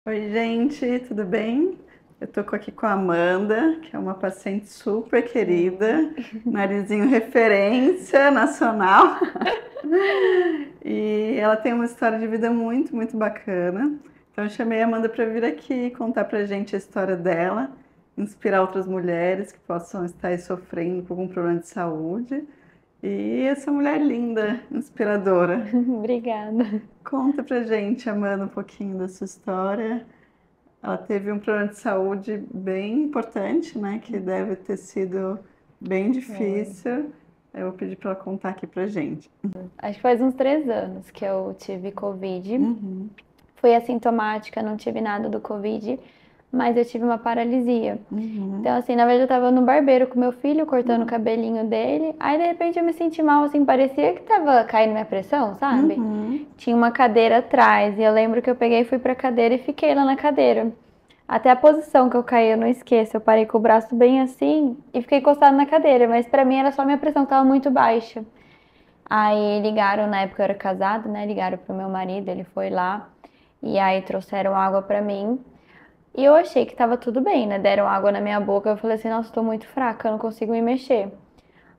Oi, gente, tudo bem? Eu tô aqui com a Amanda, que é uma paciente super querida, Oi. narizinho referência nacional. E ela tem uma história de vida muito, muito bacana. Então eu chamei a Amanda para vir aqui contar pra gente a história dela, inspirar outras mulheres que possam estar aí sofrendo com algum problema de saúde. E essa mulher linda, inspiradora. Obrigada. Conta pra gente, Amanda, um pouquinho da sua história. Ela teve um problema de saúde bem importante, né? Que deve ter sido bem Oi. difícil. Eu vou pedir para ela contar aqui pra gente. Acho que faz uns 3 anos que eu tive Covid. Uhum, Fui assintomática, não tive nada do Covid, mas eu tive uma paralisia. Então, uhum, assim, na verdade eu tava no barbeiro com meu filho, cortando o cabelinho dele. Aí, de repente, eu me senti mal, assim, parecia que tava caindo minha pressão, sabe? uhum. Tinha uma cadeira atrás, e eu lembro que eu peguei e fui pra cadeira e fiquei lá na cadeira. Até a posição que eu caí, eu não esqueço. Eu parei com o braço bem assim e fiquei encostado na cadeira, mas pra mim era só minha pressão que tava muito baixa. Aí ligaram, na época eu era casada, né? Ligaram pro meu marido, ele foi lá e aí trouxeram água pra mim. E eu achei que tava tudo bem, né? Deram água na minha boca, eu falei assim: "Nossa, tô muito fraca, eu não consigo me mexer".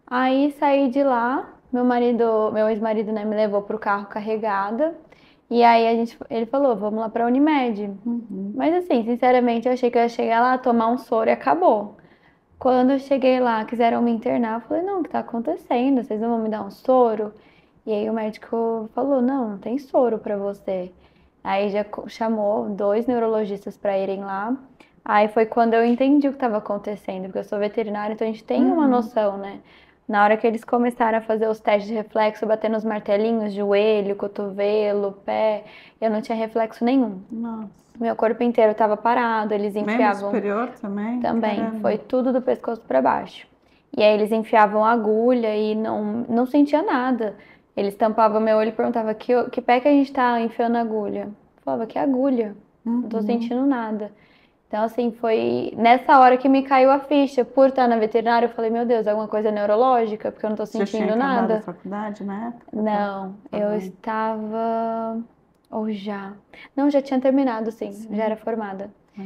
Aí saí de lá, meu ex-marido, né, me levou pro carro carregada. E aí ele falou: "Vamos lá pra Unimed". Uhum. Mas assim, sinceramente, eu achei que eu ia chegar lá, tomar um soro e acabou. Quando eu cheguei lá, quiseram me internar, eu falei, não, o que tá acontecendo? Vocês não vão me dar um soro? E aí o médico falou, não, não tem soro pra você. Aí já chamou 2 neurologistas pra irem lá. Aí foi quando eu entendi o que estava acontecendo, porque eu sou veterinária, então a gente tem uma Uhum. noção, né? Na hora que eles começaram a fazer os testes de reflexo, batendo os martelinhos, joelho, cotovelo, pé, eu não tinha reflexo nenhum. Nossa. Meu corpo inteiro estava parado, eles Membro enfiavam superior também? também, foi Caramba. tudo do pescoço para baixo. E aí eles enfiavam a agulha e não sentia nada. Eles tampavam meu olho e perguntavam que pé que a gente tá enfiando a agulha. Eu falava, que agulha? Não tô Uhum. sentindo nada. Então, assim, foi nessa hora que me caiu a ficha. Por estar na veterinária, eu falei, meu Deus, alguma coisa neurológica, porque eu não tô Você já tinha sentindo acabado a nada. faculdade na época? Não, Tava eu aí. estava. Ou já. Não, já tinha terminado, sim, já era Sim. formada. Ah.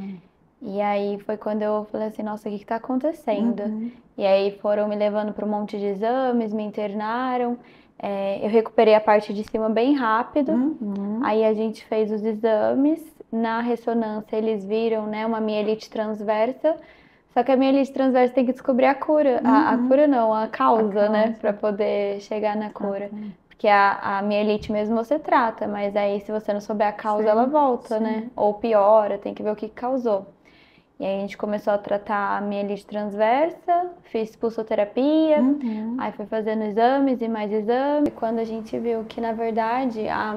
E aí foi quando eu falei assim, nossa, o que que tá acontecendo? Uhum. E aí foram me levando para um monte de exames, me internaram. Eu recuperei a parte de cima bem rápido. Uhum. Aí a gente fez os exames. Na ressonância eles viram, né, uma mielite transversa. Só que a mielite transversa tem que descobrir a cura. A Uhum. cura não, a A causa, né, para causa. poder chegar na cura. Tratar. Porque a mielite mesmo você trata, mas aí se você não souber a causa, ela Sim, volta, né? sim. Ou piora, tem que ver o que causou. E aí a gente começou a tratar a mielite transversa, fiz pulsoterapia, Uhum. aí foi fazendo exames e mais exames. E quando a gente viu que, na verdade, a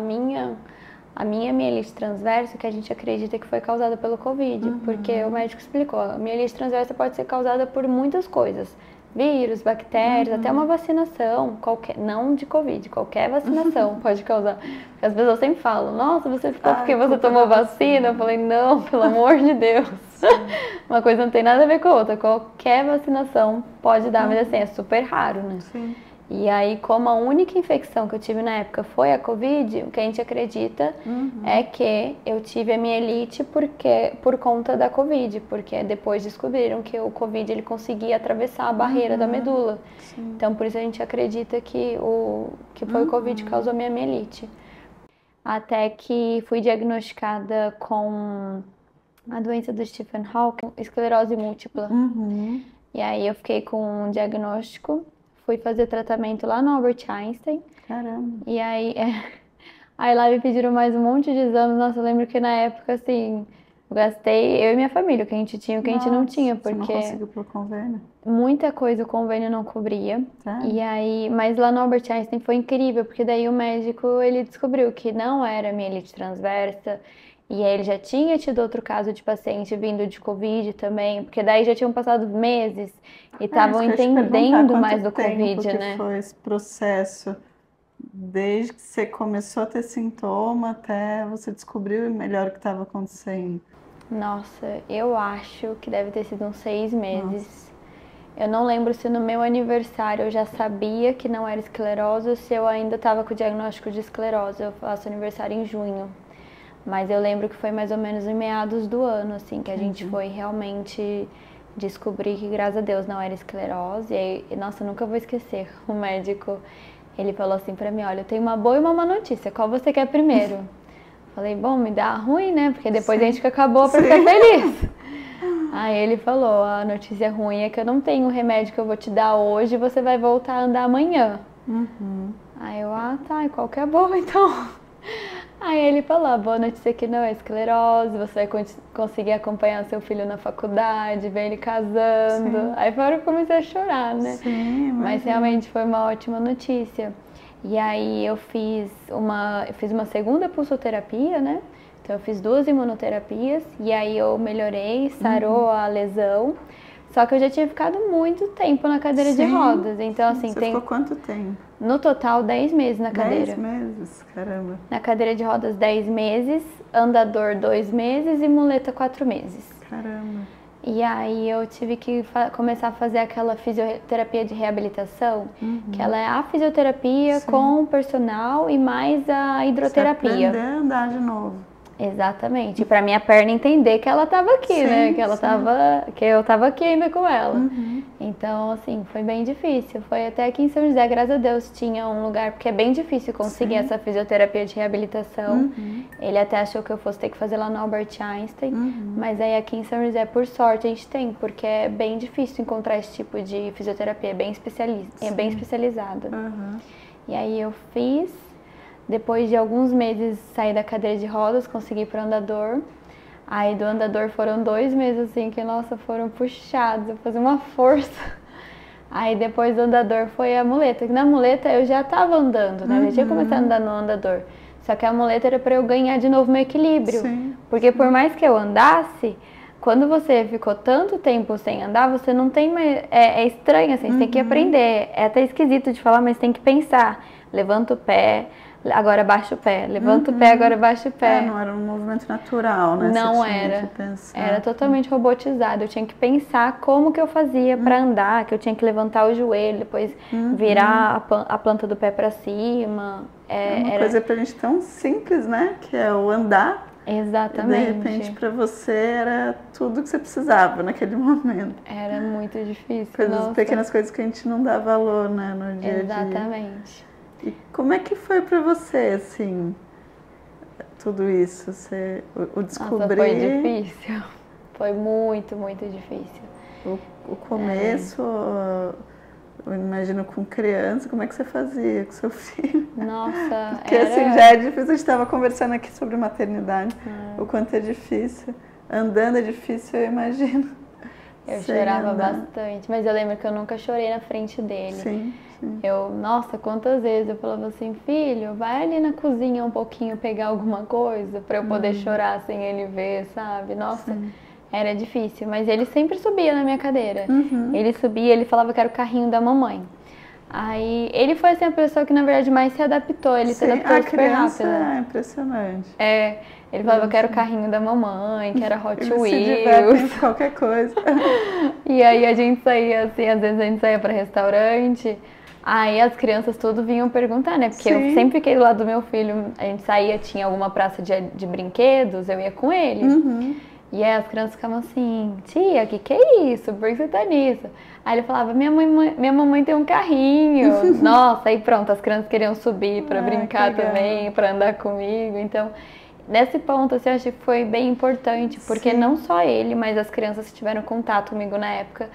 minha mielite transversa, que a gente acredita que foi causada pelo Covid, porque o Uhum. médico explicou, a mielite transversa pode ser causada por muitas coisas. Vírus, bactérias, até uma Uhum. vacinação, qualquer, não de Covid, qualquer vacinação pode causar. Porque as pessoas sempre falam, nossa, você ficou Ah, é porque você culpa da tomou vacina? Eu vacina. falei, não, pelo amor de Deus. Sim. Uma coisa não tem nada a ver com a outra. Qualquer vacinação pode dar, mas assim, é Uhum. super raro, né? Sim. E aí, como a única infecção que eu tive na época foi a Covid, o que a gente acredita é Uhum. que eu tive a mielite por conta da Covid, porque depois descobriram que o Covid ele conseguia atravessar a barreira da Uhum. medula. Sim. Então, por isso a gente acredita que foi o Covid que causou Uhum. a minha mielite. Até que fui diagnosticada com a doença do Stephen Hawking, esclerose múltipla. Uhum. E aí eu fiquei com um diagnóstico, fui fazer tratamento lá no Albert Einstein. Caramba. E aí, aí lá me pediram mais um monte de exames. Nossa, eu lembro que na época, assim, eu gastei, eu e minha família, o que a gente tinha, o que a gente não Nossa, tinha, você não porque conseguiu pelo convênio? muita coisa o convênio não cobria. E Sério? aí, mas lá no Albert Einstein foi incrível, porque daí o médico, ele descobriu que não era mielite transversa, e aí ele já tinha tido outro caso de paciente vindo de Covid também, porque daí já tinham passado meses e É, estavam isso que eu ia te perguntar, entendendo quanto mais do tempo Covid, que né? foi esse processo, desde que você começou a ter sintoma até você descobriu melhor o que estava acontecendo? Nossa, eu acho que deve ter sido uns 6 meses. Nossa. Eu não lembro se no meu aniversário eu já sabia que não era esclerose ou se eu ainda estava com o diagnóstico de esclerose. Eu faço aniversário em junho. Mas eu lembro que foi mais ou menos em meados do ano, assim, que a gente foi realmente descobrir que, graças a Deus, não era esclerose. E aí, nossa, eu nunca vou esquecer. O médico, ele falou assim pra mim, olha, eu tenho uma boa e uma má notícia, qual você quer primeiro? Falei, bom, me dá ruim, né? Porque depois a gente que acabou pra ficar feliz. Aí ele falou, a notícia ruim é que eu não tenho o remédio que eu vou te dar hoje e você vai voltar a andar amanhã. Aí eu, tá, e qual que é a boa então? Aí ele falou, a boa notícia é que não é esclerose, você vai conseguir acompanhar seu filho na faculdade, ver ele casando. Sim. Aí fora eu comecei a chorar, né? Sim, mas realmente foi uma ótima notícia. E aí eu fiz uma segunda pulsoterapia, né? Então eu fiz 2 imunoterapias e aí eu melhorei, sarou a lesão. Só que eu já tinha ficado muito tempo na cadeira de rodas. Então, assim, Você ficou quanto tempo? No total, 10 meses na cadeira. 10 meses? Caramba. Na cadeira de rodas, 10 meses, andador 2 meses e muleta 4 meses. Caramba. E aí eu tive que começar a fazer aquela fisioterapia de reabilitação, que ela é a fisioterapia com o personal e mais a hidroterapia. Você aprender a andar de novo. Exatamente, para minha perna entender que ela estava aqui, né? Que eu estava aqui ainda com ela. Então, assim, foi bem difícil. Foi até aqui em São José, graças a Deus, tinha um lugar, porque é bem difícil conseguir essa fisioterapia de reabilitação. Ele até achou que eu fosse ter que fazer lá no Albert Einstein, mas aí aqui em São José, por sorte, a gente tem, porque é bem difícil encontrar esse tipo de fisioterapia, é bem especializada. E aí eu fiz. Depois de alguns meses saí da cadeira de rodas, consegui ir pro andador. Aí do andador foram 2 meses assim que, nossa, foram puxados, eu fazia uma força. Aí depois do andador foi a muleta. Na muleta eu já tava andando, né? Eu já tinha começado a andar no andador. Só que a muleta era para eu ganhar de novo meu equilíbrio. Porque por mais que eu andasse, quando você ficou tanto tempo sem andar, você não tem mais... É estranho, assim, você tem que aprender. É até esquisito de falar, mas tem que pensar. Levanta o pé... Agora baixa o pé, levanta o pé, agora baixa o pé. Não era um movimento natural, né? Não era. Era totalmente robotizado. Eu tinha que pensar como que eu fazia para andar, que eu tinha que levantar o joelho, depois virar a planta do pé para cima. É uma coisa pra gente tão simples, né? Que é o andar. Exatamente. E de repente para você era tudo que você precisava naquele momento. Era muito difícil. Pequenas coisas que a gente não dá valor, né? No dia a dia. Exatamente. E como é que foi pra você, assim, tudo isso? O descobrir... Nossa, foi difícil. Foi muito, muito difícil. O começo, eu imagino com criança, como é que você fazia com seu filho? Nossa, Porque assim, já é difícil, a gente estava conversando aqui sobre maternidade, o quanto é difícil. Andando é difícil, eu imagino. Eu chorava bastante, mas eu lembro que eu nunca chorei na frente dele. Sim. Nossa, quantas vezes eu falava assim, filho, vai ali na cozinha um pouquinho pegar alguma coisa pra eu poder chorar sem ele ver, sabe? Nossa, era difícil, mas ele sempre subia na minha cadeira. Ele subia, ele falava que era o carrinho da mamãe. Aí, ele foi assim a pessoa que na verdade mais se adaptou, ele se adaptou super rápido. É impressionante. Ele falava que era o carrinho da mamãe, que era Hot Wheels. Se divertem com qualquer coisa. E aí a gente saía assim, às vezes a gente saía pra restaurante, aí as crianças tudo vinham perguntar, né? Porque eu sempre fiquei do lado do meu filho, a gente saía, tinha alguma praça de brinquedos, eu ia com ele. E aí as crianças ficavam assim, tia, que é isso? Por que você tá nisso? Aí ele falava, minha mamãe tem um carrinho. Nossa, aí pronto, as crianças queriam subir pra brincar também, pra andar comigo. Então, nesse ponto, assim, eu acho que foi bem importante, porque não só ele, mas as crianças que tiveram contato comigo na época,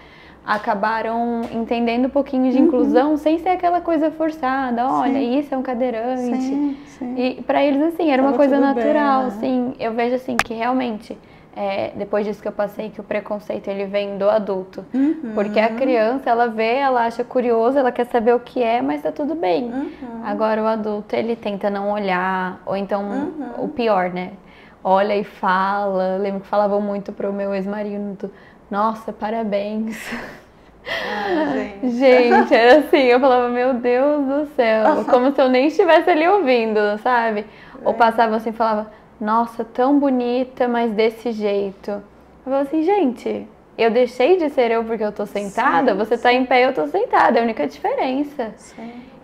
acabaram entendendo um pouquinho de inclusão, sem ser aquela coisa forçada, olha, isso é um cadeirante. E pra eles, assim, era uma coisa natural, bem, né? Assim, eu vejo, assim, que realmente... depois disso que eu passei, que o preconceito ele vem do adulto. Porque a criança, ela vê, ela acha curioso, ela quer saber o que é, mas tá tudo bem. Agora o adulto, ele tenta não olhar, ou então, o pior, né? Olha e fala. Eu lembro que falavam muito pro meu ex-marido, nossa, parabéns. Gente, era assim, eu falava, meu Deus do céu, como se eu nem estivesse ali ouvindo, sabe? Ou passava assim e falava, nossa, tão bonita, mas desse jeito. Eu falo assim, gente, eu deixei de ser eu porque eu tô sentada, você tá em pé e eu tô sentada, é a única diferença.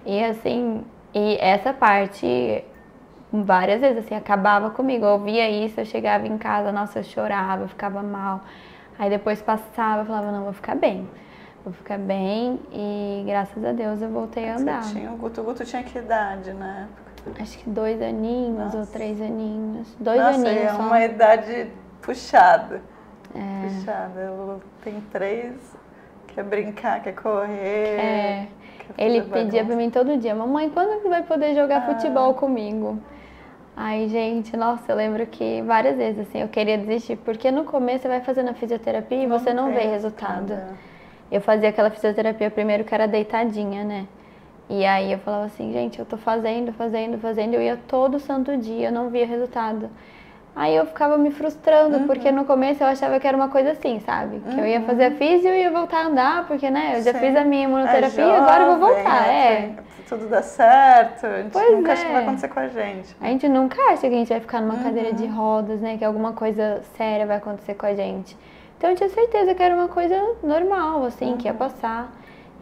E assim, e essa parte várias vezes, assim, acabava comigo. Eu ouvia isso, eu chegava em casa, nossa, eu chorava, eu ficava mal. Aí depois passava, eu falava, não, vou ficar bem. Vou ficar bem e graças a Deus eu voltei a andar. O Guto tinha que idade na época? Acho que 2 aninhos ou 3 aninhos. 2 Nossa, aninhos é só. uma idade puxada. Puxada. Eu tenho 3, quer brincar, quer correr. Quer Ele fazer pedia bagunça. pra mim todo dia, mamãe, quando que vai poder jogar futebol comigo? Aí, gente, nossa, eu lembro que várias vezes, assim, eu queria desistir, porque no começo você vai fazendo a fisioterapia e você não vê resultado. Eu fazia aquela fisioterapia primeiro que era deitadinha, né? E aí eu falava assim, gente, eu tô fazendo, eu ia todo santo dia, eu não via resultado. Aí eu ficava me frustrando, porque no começo eu achava que era uma coisa assim, sabe? Que eu ia fazer a físio e ia voltar a andar, porque, né, eu já fiz a minha imunoterapia e agora eu vou voltar, Tudo dá certo, a gente Pois nunca acha que é. vai acontecer com a gente. A gente nunca acha que a gente vai ficar numa cadeira de rodas, né? Que alguma coisa séria vai acontecer com a gente. Então eu tinha certeza que era uma coisa normal, assim, que ia passar.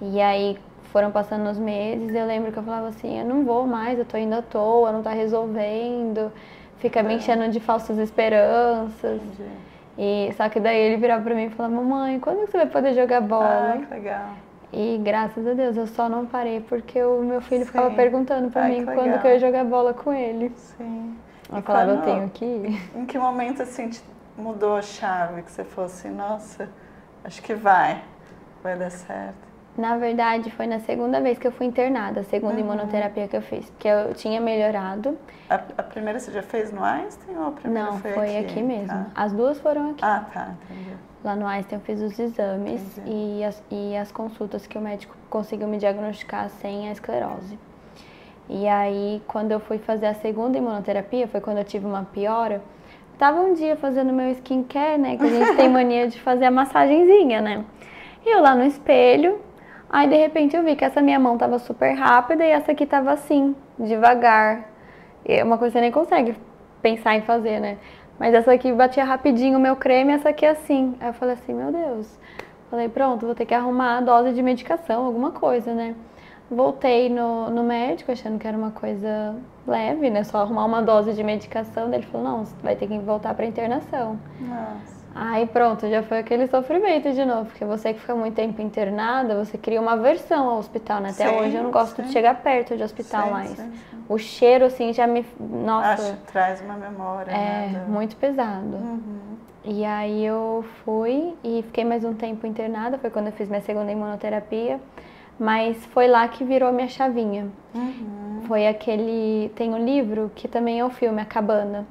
E aí foram passando os meses, eu lembro que eu falava assim, eu não vou mais, eu tô indo à toa, não tá resolvendo. Fica me enchendo de falsas esperanças. E, só que daí ele virava pra mim e falava, mamãe, quando que você vai poder jogar bola? Ai, que legal. E graças a Deus eu só não parei porque o meu filho ficava Sim. perguntando pra Ai, mim que quando legal. que eu ia jogar bola com ele. Sim. Eu falava, eu tenho que ir. Em que momento assim mudou a chave? Que você falou assim, nossa, acho que vai dar certo. Na verdade, foi na segunda vez que eu fui internada, a segunda imunoterapia que eu fiz, porque eu tinha melhorado. A primeira você já fez no Einstein ou a primeira Não, foi foi aqui mesmo. Tá. As duas foram aqui. Ah, tá, entendi. Lá no Einstein eu fiz os exames e as consultas que o médico conseguiu me diagnosticar sem a esclerose. E aí, quando eu fui fazer a segunda imunoterapia, foi quando eu tive uma piora. Tava um dia fazendo meu skincare, né, que a gente tem mania de fazer a massagenzinha, né. E eu lá no espelho, aí de repente eu vi que essa minha mão tava super rápida e essa aqui tava assim, devagar. É uma coisa que você nem consegue pensar em fazer, né. Mas essa aqui batia rapidinho o meu creme, essa aqui assim. Aí eu falei assim, meu Deus. Falei, pronto, vou ter que arrumar a dose de medicação, alguma coisa, né. Voltei no médico achando que era uma coisa leve, né? Só arrumar uma dose de medicação. Daí ele falou, não, você vai ter que voltar pra internação. Nossa. Aí pronto, já foi aquele sofrimento de novo. Porque você que fica muito tempo internada, você cria uma aversão ao hospital, né? Até hoje eu não gosto de chegar perto de hospital mais. O cheiro, assim, já me... Nossa. Acho que traz uma memória, né? Muito pesado. E aí eu fui e fiquei mais um tempo internada. Foi quando eu fiz minha segunda imunoterapia. Mas foi lá que virou a minha chavinha. Foi aquele... Tem um livro que também é o filme, A Cabana.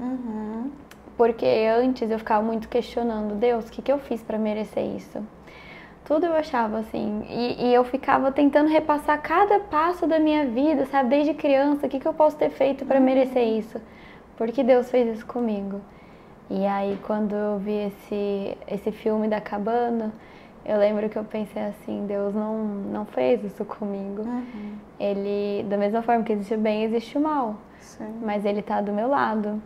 Porque antes eu ficava muito questionando, Deus, o que eu fiz pra merecer isso? Tudo eu achava assim. E eu ficava tentando repassar cada passo da minha vida, sabe? Desde criança, o que eu posso ter feito pra merecer isso? Porque Deus fez isso comigo. E aí, quando eu vi esse filme da Cabana... Eu lembro que eu pensei assim, Deus não fez isso comigo. Ele, da mesma forma que existe o bem, existe o mal. Mas ele tá do meu lado.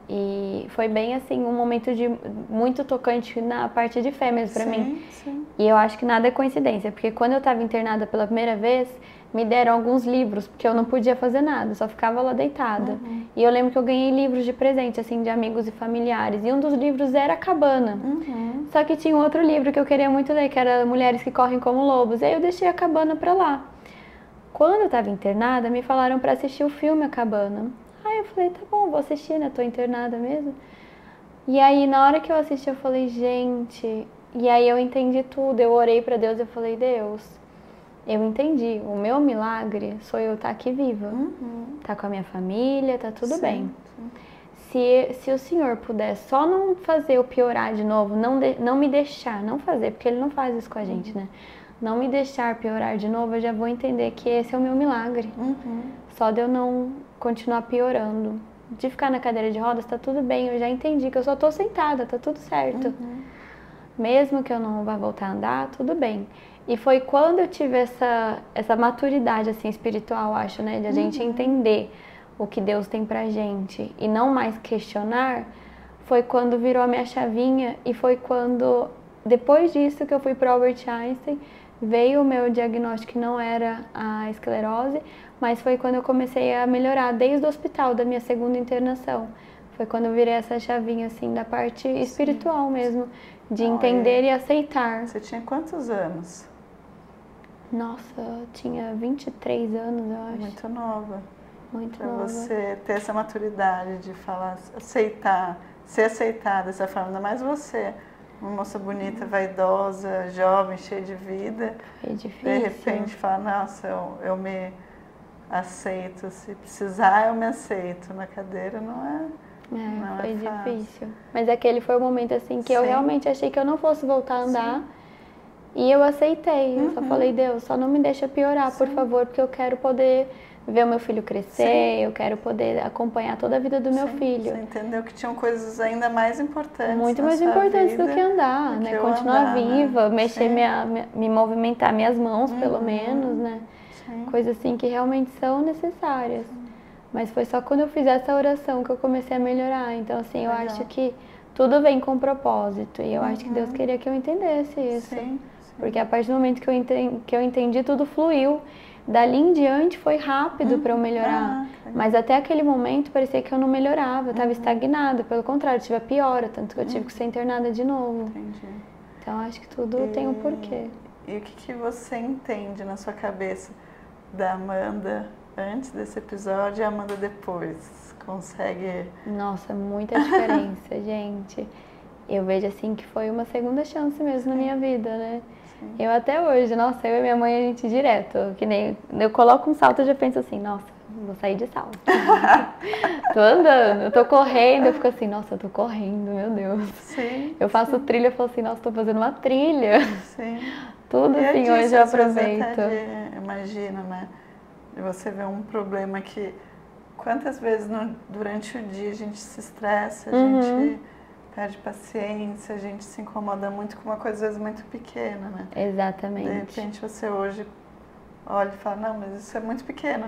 E foi bem assim, um momento muito tocante na parte de fé mesmo pra mim. E eu acho que nada é coincidência, porque quando eu tava internada pela primeira vez, me deram alguns livros, porque eu não podia fazer nada, só ficava lá deitada. E eu lembro que eu ganhei livros de presente, assim, de amigos e familiares. E um dos livros era A Cabana. Só que tinha um outro livro que eu queria muito ler, que era Mulheres que Correm como Lobos. E aí eu deixei A Cabana pra lá. Quando eu tava internada, me falaram pra assistir o filme A Cabana. Aí eu falei, tá bom, vou assistir, né? Tô internada mesmo. E aí, na hora que eu assisti, eu falei, gente... E aí eu entendi tudo, eu orei pra Deus, eu falei, Deus... Eu entendi, o meu milagre sou eu estar aqui viva, tá com a minha família, tá tudo bem. Se o Senhor puder só não fazer eu piorar de novo, não me deixar, não fazer, porque Ele não faz isso com a gente, né? Não me deixar piorar de novo, eu já vou entender que esse é o meu milagre. Só de eu não continuar piorando. De ficar na cadeira de rodas, tá tudo bem, eu já entendi que eu só tô sentada, tá tudo certo. Mesmo que eu não vá voltar a andar, tudo bem. E foi quando eu tive essa maturidade assim, espiritual, acho, né? De a gente entender o que Deus tem pra gente e não mais questionar, foi quando virou a minha chavinha e foi quando, depois disso que eu fui pro Albert Einstein, veio o meu diagnóstico que não era a esclerose, mas foi quando eu comecei a melhorar desde o hospital, da minha segunda internação. Foi quando eu virei essa chavinha, assim, da parte espiritual mesmo, de entender e aceitar. Você tinha quantos anos? Nossa, eu tinha 23 anos, eu acho. Muito nova. Muito Para nova. você ter essa maturidade de falar, aceitar, ser aceitada dessa forma, ainda mais você, uma moça bonita, vaidosa, jovem, cheia de vida. Foi difícil. De repente falar, nossa, eu me aceito, se precisar eu me aceito. Na cadeira não é. Não foi fácil. difícil. Mas aquele foi o momento assim que eu Sim. realmente achei que eu não fosse voltar a andar. Sim. E eu aceitei. Eu só falei, Deus, só não me deixa piorar, por favor, porque eu quero poder ver o meu filho crescer, eu quero poder acompanhar toda a vida do meu filho. Você entendeu que tinham coisas ainda mais importantes. Muito mais importantes do que andar, né? Continuar viva, mexer, me movimentar minhas mãos, pelo menos, né? Coisas assim que realmente são necessárias. Mas foi só quando eu fiz essa oração que eu comecei a melhorar. Então, assim, eu acho que tudo vem com propósito. E eu acho que Deus queria que eu entendesse isso. Porque a partir do momento que eu entendi, tudo fluiu. Dali em diante foi rápido para eu melhorar. Mas até aquele momento parecia que eu não melhorava, eu estava estagnada. Pelo contrário, tive a piora, tanto que eu tive que ser internada de novo. Entendi. Então, acho que tudo tem um porquê. E o que você entende na sua cabeça da Amanda antes desse episódio e a Amanda depois? Consegue... Nossa, muita diferença, gente. Eu vejo assim que foi uma segunda chance mesmo na minha vida, né? Eu até hoje, nossa, eu e minha mãe, a gente direto, que nem eu coloco um salto e já penso assim, nossa, vou sair de salto. Tô andando, eu tô correndo, eu fico assim, nossa, eu tô correndo, meu Deus. Eu faço trilha, eu falo assim, nossa, tô fazendo uma trilha. Tudo e assim, hoje eu aproveito. Imagina, né? De você ver um problema que quantas vezes durante o dia a gente se estressa, a gente perde paciência, a gente se incomoda muito com uma coisa às vezes muito pequena, né? Exatamente. De repente você hoje olha e fala, não, mas isso é muito pequeno.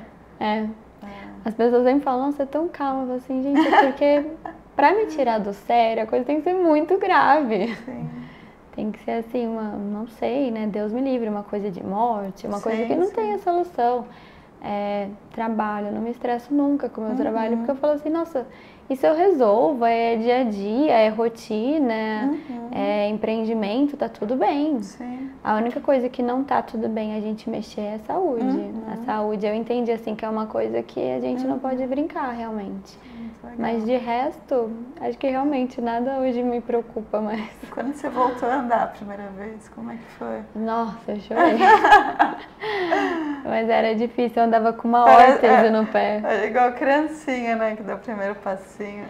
As pessoas sempre falam, nossa, é tão calma, eu falo assim, gente, é porque pra me tirar do sério, a coisa tem que ser muito grave. Tem que ser assim, não sei, né, Deus me livre, uma coisa de morte, uma coisa que não tem a solução. Trabalho, eu não me estresso nunca com o meu trabalho, porque eu falo assim, nossa, isso eu resolvo, é dia a dia, é rotina, é empreendimento, tá tudo bem. A única coisa que não tá tudo bem a gente mexer é a saúde. A saúde, eu entendi assim que é uma coisa que a gente não pode brincar realmente. Mas de resto, acho que realmente nada hoje me preocupa mais. Quando você voltou a andar a primeira vez, como é que foi? Nossa, eu chorei. Mas era difícil, eu andava com uma órtese no pé. É igual criancinha, né, que dá o primeiro passinho.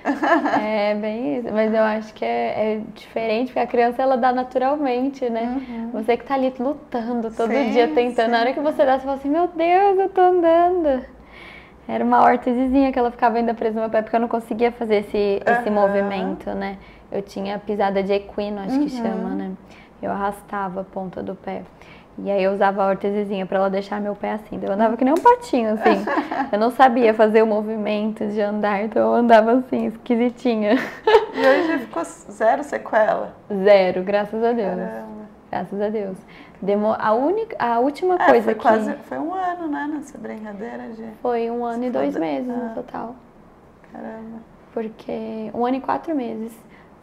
É, bem isso. Mas eu acho que é diferente, porque a criança, ela dá naturalmente, né? Você que tá ali lutando todo dia, tentando. Na hora que você dá, você fala assim, meu Deus, eu tô andando. Era uma órtesezinha que ela ficava ainda presa no meu pé, porque eu não conseguia fazer esse movimento, né? Eu tinha pisada de equino, acho que chama, né? Eu arrastava a ponta do pé. E aí eu usava a órtesezinha pra ela deixar meu pé assim. Eu andava que nem um patinho, assim. Eu não sabia fazer o movimento de andar, então eu andava assim, esquisitinha. E hoje ficou zero sequela? Zero, graças a Deus. Caramba. Graças a Deus. A última coisa foi um ano, né, nessa brincadeira de... Foi 1 ano e 2 meses no total. Caramba. Porque 1 ano e 4 meses.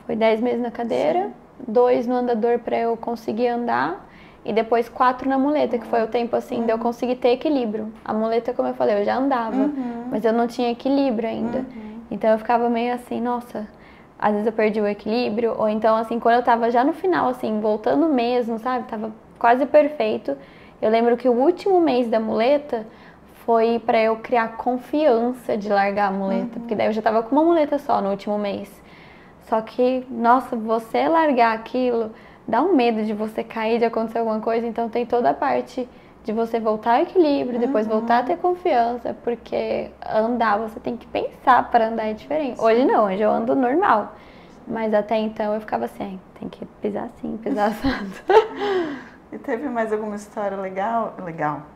Foi 10 meses na cadeira, 2 no andador pra eu conseguir andar e depois 4 na muleta, que foi o tempo assim de eu conseguir ter equilíbrio. A muleta, como eu falei, eu já andava, mas eu não tinha equilíbrio ainda. Então eu ficava meio assim, nossa, às vezes eu perdi o equilíbrio, ou então assim, quando eu tava já no final, assim, voltando mesmo, sabe, tava quase perfeito. Eu lembro que o último mês da muleta foi pra eu criar confiança de largar a muleta, porque daí eu já tava com uma muleta só no último mês. Só que, nossa, você largar aquilo, dá um medo de você cair, de acontecer alguma coisa, então tem toda a parte de você voltar ao equilíbrio, depois voltar a ter confiança, porque andar, você tem que pensar para andar é diferente. Hoje não, hoje eu ando normal, mas até então eu ficava assim, tem que pisar assim, pisar assado. E teve mais alguma história legal?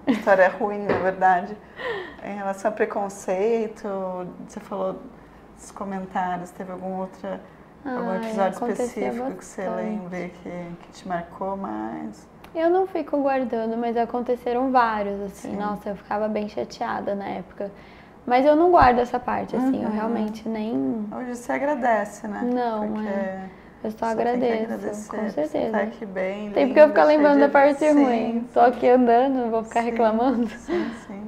História ruim, na verdade, em relação a preconceito? Você falou dos comentários, teve algum episódio específico que você lembre que te marcou mais? Eu não fico guardando, mas aconteceram vários, assim. Sim. Nossa, eu ficava bem chateada na época. Mas eu não guardo essa parte, assim, eu realmente nem... Hoje você agradece, né? Não, Porque eu só você tem que agradeço, agradecer com por você certeza. estar aqui bem, Tem porque eu lindo, ficar cheio lembrando da de... parte Sim, ruim. Tô aqui andando, vou ficar sim, reclamando. sim, sim.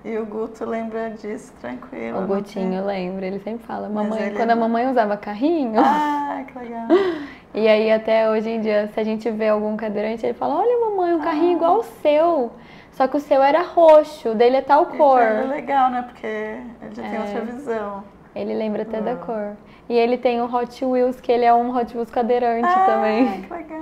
E o Guto lembra disso tranquilo. O não Gutinho tem- lembra, ele sempre fala, Mas mamãe, ele quando a mamãe usava carrinho, Ah, que legal. e aí até hoje em dia, se a gente vê algum cadeirante, ele fala, olha mamãe, um carrinho igual o seu, só que o seu era roxo, o dele é tal cor. É legal, né? Porque ele já tem outra visão. Ele lembra até da cor. E ele tem o Hot Wheels, que ele é um Hot Wheels cadeirante também. Que legal.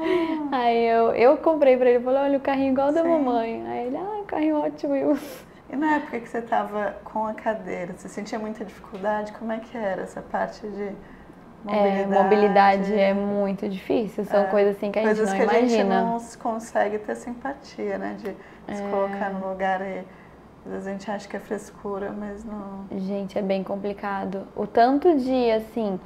Aí eu comprei pra ele, falei, olha, o carrinho igual da Sim. mamãe. Aí ele, carrinho Hot Wheels. E na época que você estava com a cadeira, você sentia muita dificuldade? Como é que era essa parte de mobilidade? Mobilidade é muito difícil, são coisas assim que a gente não imagina. Coisas que a gente não consegue ter simpatia, né? De se colocar no lugar e às vezes a gente acha que é frescura, mas não... Gente, é bem complicado. O tanto de, assim,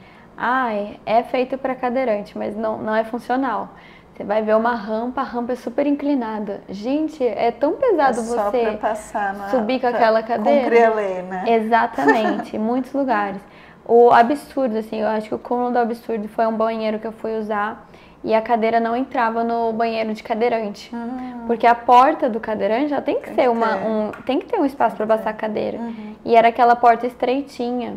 é feito para cadeirante, mas não é funcional. Você vai ver uma rampa, a rampa é super inclinada. Gente, é tão pesado só você pra passar subir com aquela cadeira. Cumprir a lei, né? Exatamente, em muitos lugares. O absurdo, assim, eu acho que o cúmulo do absurdo foi um banheiro que eu fui usar e a cadeira não entrava no banheiro de cadeirante. Porque a porta do cadeirante já tem que ser tem que ter um espaço para passar a cadeira. E era aquela porta estreitinha.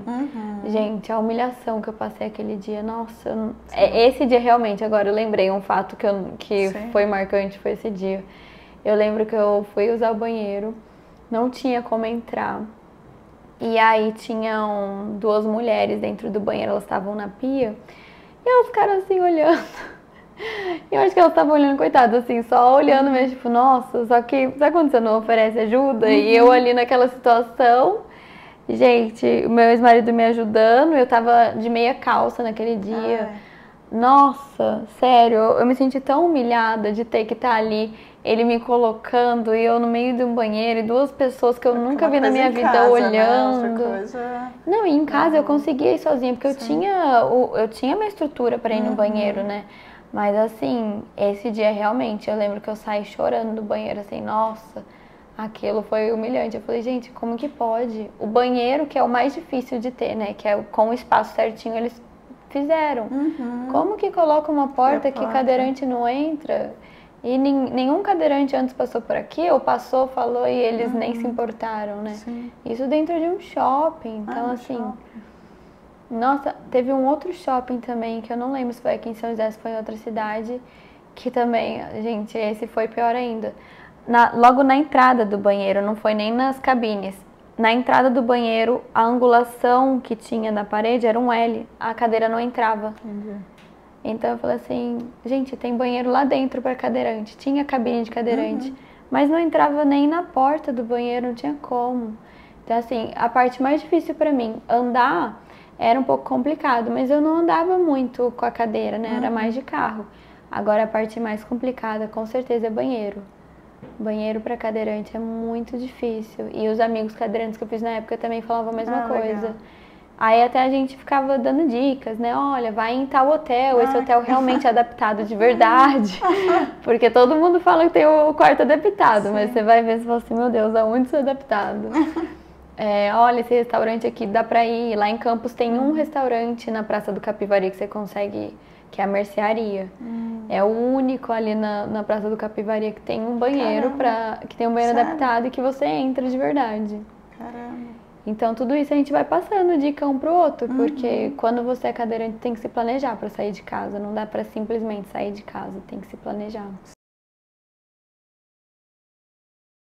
Gente, a humilhação que eu passei aquele dia, nossa, esse dia realmente, agora eu lembrei um fato que foi marcante, foi esse dia. Eu lembro que eu fui usar o banheiro, não tinha como entrar. E aí tinham duas mulheres dentro do banheiro, elas estavam na pia, e elas ficaram assim olhando. Eu acho que elas estavam olhando, coitadas, assim, só olhando mesmo, tipo, nossa, só que sabe quando você não oferece ajuda? E eu ali naquela situação, gente, o meu ex-marido me ajudando, eu tava de meia calça naquele dia. Nossa, sério, eu me senti tão humilhada de ter que estar ali, ele me colocando e eu no meio de um banheiro e duas pessoas que eu nunca vi na minha vida olhando. Não, e em casa eu conseguia ir sozinha, porque eu tinha minha estrutura para ir no banheiro, né? Mas assim, esse dia realmente, eu lembro que eu saí chorando do banheiro, assim, nossa, aquilo foi humilhante. Eu falei, gente, como que pode? O banheiro, que é o mais difícil de ter, né? Que é com o espaço certinho, eles fizeram. Como que coloca uma porta que cadeirante não entra? E nenhum cadeirante antes passou por aqui, ou passou, falou e eles nem se importaram, né? Sim. Isso dentro de um shopping. Então, assim... Nossa, teve um outro shopping também, que eu não lembro se foi aqui em São José, se foi em outra cidade, que também, gente, esse foi pior ainda. Logo na entrada do banheiro, não foi nem nas cabines. Na entrada do banheiro, a angulação que tinha na parede era um L, a cadeira não entrava. Então eu falei assim, gente, tem banheiro lá dentro para cadeirante, tinha cabine de cadeirante, mas não entrava nem na porta do banheiro, não tinha como. Então assim, a parte mais difícil para mim, andar era um pouco complicado, mas eu não andava muito com a cadeira, né? Era mais de carro. Agora a parte mais complicada, com certeza, é banheiro. Banheiro para cadeirante é muito difícil. E os amigos cadeirantes que eu fiz na época também falavam a mesma coisa. Legal. Aí até a gente ficava dando dicas, né? Olha, vai em tal hotel, esse hotel realmente é adaptado de verdade. Porque todo mundo fala que tem o quarto adaptado, mas você vai ver e fala assim, meu Deus, aonde isso é adaptado? Olha, esse restaurante aqui dá pra ir. Lá em Campos tem um restaurante na Praça do Capivari que você consegue, que é a Mercearia. É o único ali na Praça do Capivari que tem um banheiro, que tem um banheiro adaptado e que você entra de verdade. Caramba. Então tudo isso a gente vai passando dica um pro outro, porque quando você é cadeirante tem que se planejar para sair de casa, não dá para simplesmente sair de casa, tem que se planejar.